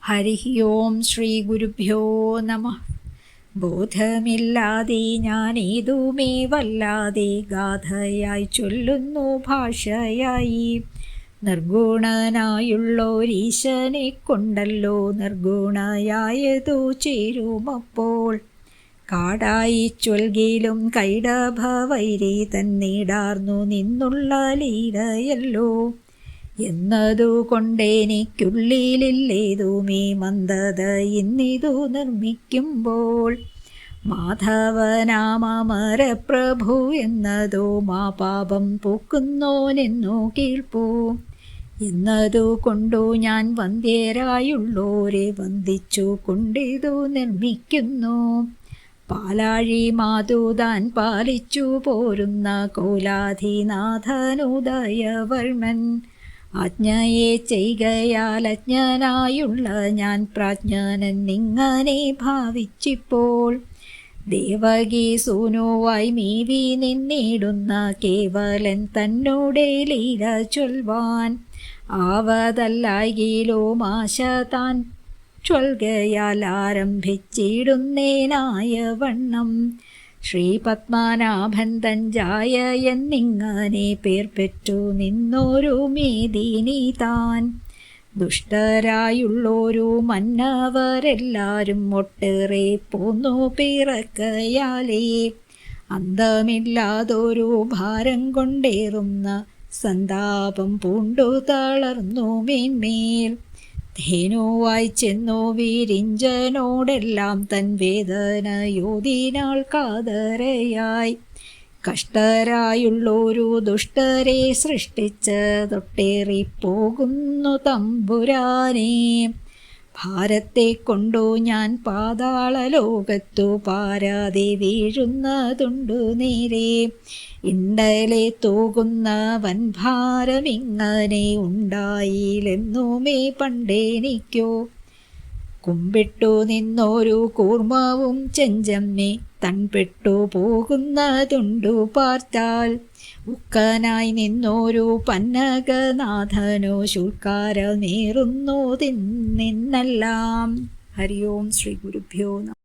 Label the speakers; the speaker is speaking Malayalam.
Speaker 1: ഹരി ഓം ശ്രീ ഗുരുഭ്യോ നമഃ. ബോധമില്ലാതെ ഞാനേതുമേ വല്ലാതെ ഗാഥയായി ചൊല്ലുന്നു ഭാഷയായി. നിർഗുണനായുള്ളോരീശനെ കൊണ്ടല്ലോ നിർഗുണയായതു ചേരുമപ്പോൾ. കാടായി ചൊൽകിലും കൈടഭവൈരി തന്നിടാർന്നു നിന്നുള്ള ലീലയല്ലോ. എന്നതുകൊണ്ടെനിക്കുള്ളിലില്ലേതുമേ മന്ദത ഇന്നിതു നിർമ്മിക്കുമ്പോൾ. മാധവനാമരപ്രഭു എന്നതോ മാ പാപം പൂക്കുന്നോനെന്നു കേൾപ്പൂ. എന്നതുകൊണ്ടു ഞാൻ വന്ധ്യരായുള്ളോരെ വന്ദിച്ചു കൊണ്ടിതു നിർമ്മിക്കുന്നു. പാലാഴി മാതുതാൻ പാലിച്ചു പോരുന്ന കോലാധിനാഥനുദയവർമ്മൻ. ആജ്ഞയെ ചെയ്കയാൽ അജ്ഞനായുള്ള ഞാൻ പ്രാജ്ഞനൻ നിങ്ങനെ ഭാവിച്ചിപ്പോൾ. ദേവകി സൂനുവായി മീവി നിന്നിടുന്ന കേവലൻ തന്നോടെ ലീല ചൊൽവാൻ. ആവതല്ലായിലോ ആശ താൻ ചൊൽകയാൽ ആരംഭിച്ചിടുന്നേനായ വണ്ണം. ശ്രീപത്മനാഭൻ തഞ്ചായ എന്നിങ്ങനെ പേർ പെറ്റു നിന്നോരു മേദിനി താൻ. ദുഷ്ടരായുള്ളോരു മന്നവരെല്ലാരും ഒട്ടേറെ പോന്നു പിറക്കയാലേ. അന്തമില്ലാതൊരു ഭാരം കൊണ്ടേറുന്ന സന്താപം പൂണ്ടു തളർന്നു മേന്മേൽ. ധേനുവായി ചെന്നു വിരിഞ്ചനോടെല്ലാം തൻ വേദനയോതിനാൾ കാതരയായി. കഷ്ടരായുള്ളൊരു ദുഷ്ടരെ സൃഷ്ടിച്ച് തൊട്ടേറിപ്പോകുന്നു തമ്പുരാനേ. ഭാരത്തെ കൊണ്ടു ഞാൻ പാതാള ലോകത്തു പാരാതെ വീഴുന്നതുണ്ടു നേരെ. ഇണ്ടലെ തൂകുന്ന വൻഭാരമിങ്ങനെ ഉണ്ടായില്ലെന്നുമേ പണ്ടേനിക്കോ. കുമ്പിട്ടു നിന്നോരു കൂർമ്മവും ചെഞ്ചമ്മേ തൺപെട്ടു പോകുന്നതുണ്ടു പാർത്താൽ. ഉക്കനായി നിന്നോരു പന്നകനാഥനോ ശുൽക്കാരമേറുന്നു തിന്നെല്ലാം. ഹരി ഓം ശ്രീ ഗുരുഭ്യോ നമഃ.